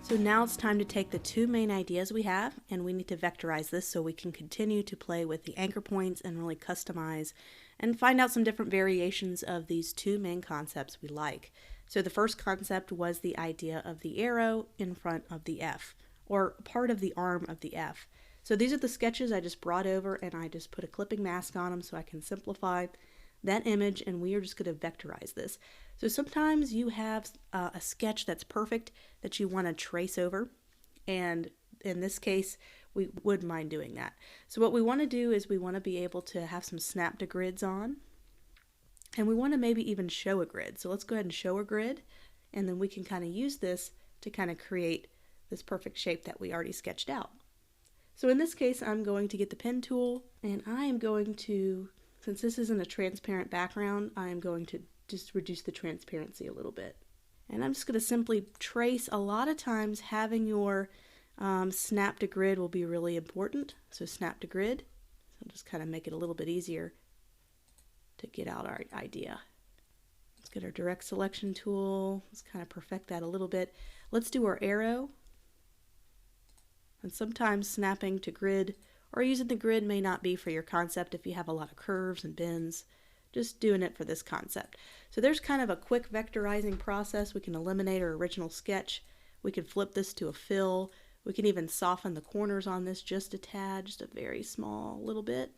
So now it's time to take the two main ideas we have, and we need to vectorize this so we can continue to play with the anchor points and really customize and find out some different variations of these two main concepts we like. So the first concept was the idea of the arrow in front of the F, or part of the arm of the F. So these are the sketches I just brought over, and I just put a clipping mask on them so I can simplify that image, and we are just going to vectorize this. So sometimes you have a sketch that's perfect that you want to trace over, and in this case we wouldn't mind doing that. So what we want to do is we want to be able to have some snap to grids on, and we want to maybe even show a grid. So let's go ahead and show a grid, and then we can kind of use this to kind of create this perfect shape that we already sketched out. So in this case I'm going to get the pen tool, and I am going to, since this isn't a transparent background, I am going to just reduce the transparency a little bit. And I'm just going to simply trace. A lot of times having your snap to grid will be really important. So snap to grid. So I'll just kind of make it a little bit easier to get out our idea. Let's get our direct selection tool. Let's kind of perfect that a little bit. Let's do our arrow. And sometimes snapping to grid or using the grid may not be for your concept if you have a lot of curves and bends. Just doing it for this concept. So there's kind of a quick vectorizing process. We can eliminate our original sketch. We can flip this to a fill. We can even soften the corners on this just a tad, just a very small little bit,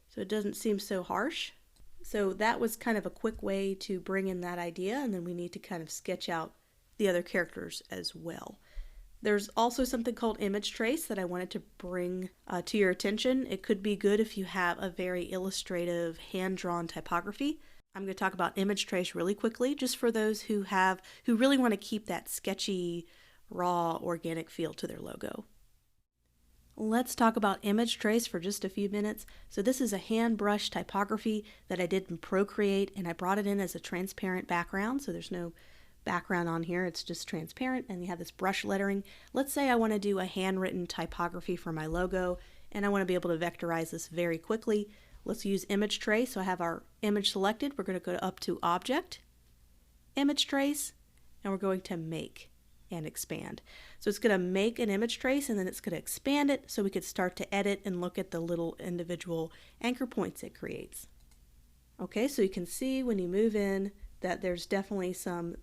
so it doesn't seem so harsh. So that was kind of a quick way to bring in that idea, and then we need to kind of sketch out the other characters as well. There's also something called image trace that I wanted to bring to your attention. It could be good if you have a very illustrative hand-drawn typography. I'm going to talk about image trace really quickly, just for those who really want to keep that sketchy, raw, organic feel to their logo. Let's talk about image trace for just a few minutes. So this is a hand brush typography that I did in Procreate, and I brought it in as a transparent background, so there's no background on here, it's just transparent, and you have this brush lettering. Let's say I want to do a handwritten typography for my logo, and I want to be able to vectorize this very quickly. Let's use image trace. So I have our image selected. We're going to go up to Object, Image Trace, and we're going to Make and Expand. So it's going to make an image trace, and then it's going to expand it so we could start to edit and look at the little individual anchor points it creates. Okay, so you can see when you move in that there's definitely some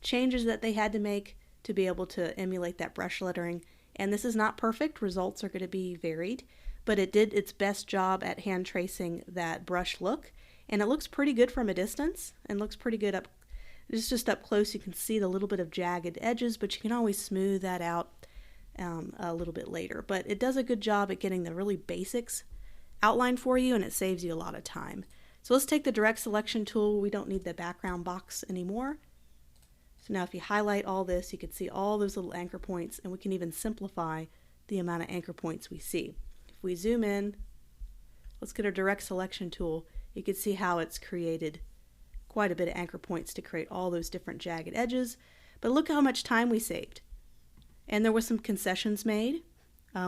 changes that they had to make to be able to emulate that brush lettering, and this is not perfect. Results are going to be varied, but it did its best job at hand tracing that brush look, and it looks pretty good from a distance and looks pretty good up. Just up close you can see the little bit of jagged edges, but you can always smooth that out a little bit later. But it does a good job at getting the really basics outlined for you, and it saves you a lot of time. So let's take the direct selection tool. We don't need the background box anymore. So now if you highlight all this, you can see all those little anchor points, and we can even simplify the amount of anchor points we see. If we zoom in, let's get our direct selection tool. You can see how it's created quite a bit of anchor points to create all those different jagged edges. But look how much time we saved. And there were some concessions made.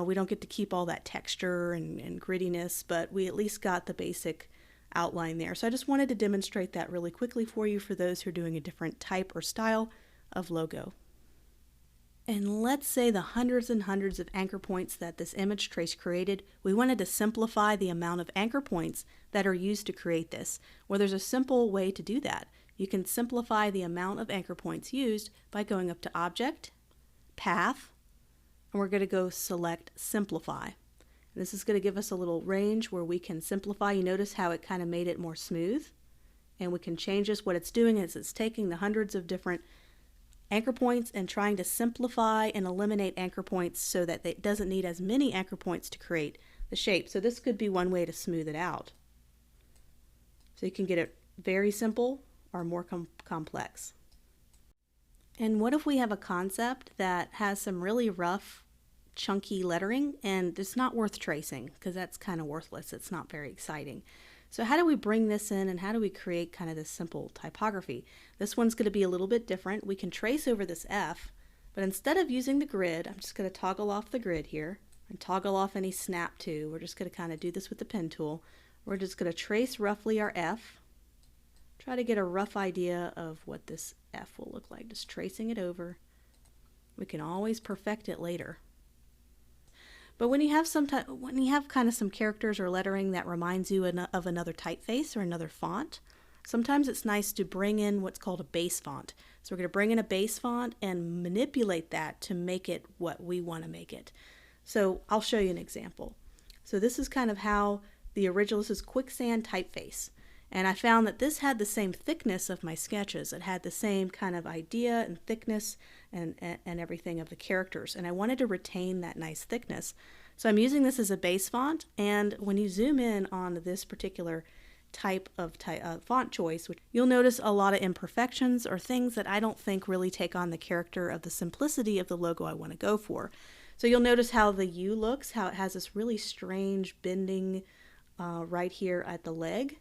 We don't get to keep all that texture and grittiness, but we at least got the basic outline there. So I just wanted to demonstrate that really quickly for you for those who are doing a different type or style of logo. And let's say the hundreds and hundreds of anchor points that this image trace created, we wanted to simplify the amount of anchor points that are used to create this. Well, there's a simple way to do that. You can simplify the amount of anchor points used by going up to Object, Path, and we're going to go select Simplify. This is going to give us a little range where we can simplify. You notice how it kind of made it more smooth, and we can change this. What it's doing is it's taking the hundreds of different anchor points and trying to simplify and eliminate anchor points so that it doesn't need as many anchor points to create the shape. So this could be one way to smooth it out. So you can get it very simple or more complex. And what if we have a concept that has some really rough, chunky lettering, and it's not worth tracing because that's kind of worthless. It's not very exciting. So how do we bring this in, and how do we create kind of this simple typography? This one's going to be a little bit different. We can trace over this F, but instead of using the grid, I'm just going to toggle off the grid here and toggle off any snap to. We're just going to kind of do this with the pen tool. We're just going to trace roughly our F, try to get a rough idea of what this F will look like, just tracing it over. We can always perfect it later. But when you have kind of some characters or lettering that reminds you of another typeface or another font, sometimes it's nice to bring in what's called a base font. So we're going to bring in a base font and manipulate that to make it what we want to make it. So I'll show you an example. So this is kind of how the original, this is Quicksand typeface. And I found that this had the same thickness of my sketches. It had the same kind of idea and thickness and everything of the characters. And I wanted to retain that nice thickness. So I'm using this as a base font. And when you zoom in on this particular type of font choice, you'll notice a lot of imperfections or things that I don't think really take on the character of the simplicity of the logo I want to go for. So you'll notice how the U looks, how it has this really strange bending right here at the leg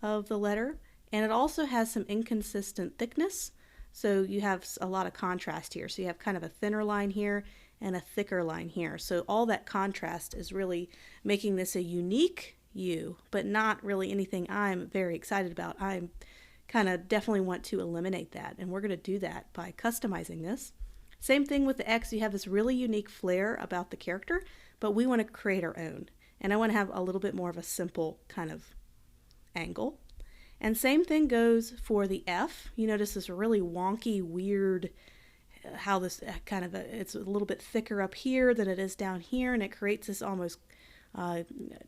of the letter, and it also has some inconsistent thickness, so you have a lot of contrast here. So you have kind of a thinner line here and a thicker line here, so all that contrast is really making this a unique U, but not really anything I'm very excited about. I'm kind of definitely want to eliminate that, and we're going to do that by customizing this. Same thing with the X. You have this really unique flair about the character, but we want to create our own, and I want to have a little bit more of a simple kind of angle. And same thing goes for the F. You notice this really wonky, weird, how this kind of, it's a little bit thicker up here than it is down here, and it creates this almost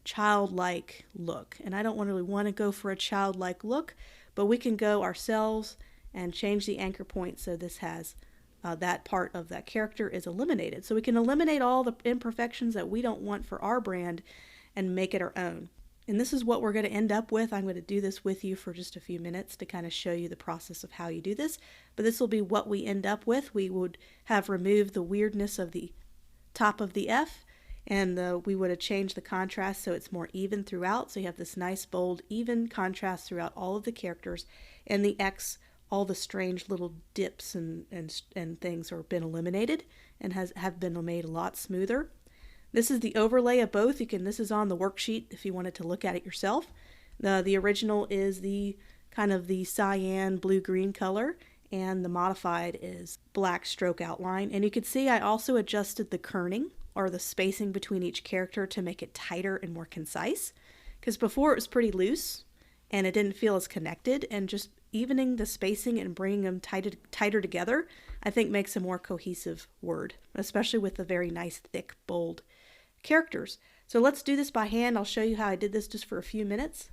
childlike look. And I don't really want to go for a childlike look, but we can go ourselves and change the anchor point so this has that part of that character is eliminated. So we can eliminate all the imperfections that we don't want for our brand and make it our own. And this is what we're going to end up with. I'm going to do this with you for just a few minutes to kind of show you the process of how you do this. But this will be what we end up with. We would have removed the weirdness of the top of the F, and we would have changed the contrast so it's more even throughout. So you have this nice, bold, even contrast throughout all of the characters. And the X, all the strange little dips and things have been eliminated and have been made a lot smoother. This is the overlay of both. This is on the worksheet if you wanted to look at it yourself. The original is the kind of the cyan blue-green color, and the modified is black stroke outline. And you can see I also adjusted the kerning, or the spacing between each character, to make it tighter and more concise. Because before it was pretty loose and it didn't feel as connected, and just evening the spacing and bringing them tighter together, I think makes a more cohesive word, especially with the very nice, thick, bold characters. So let's do this by hand. I'll show you how I did this just for a few minutes.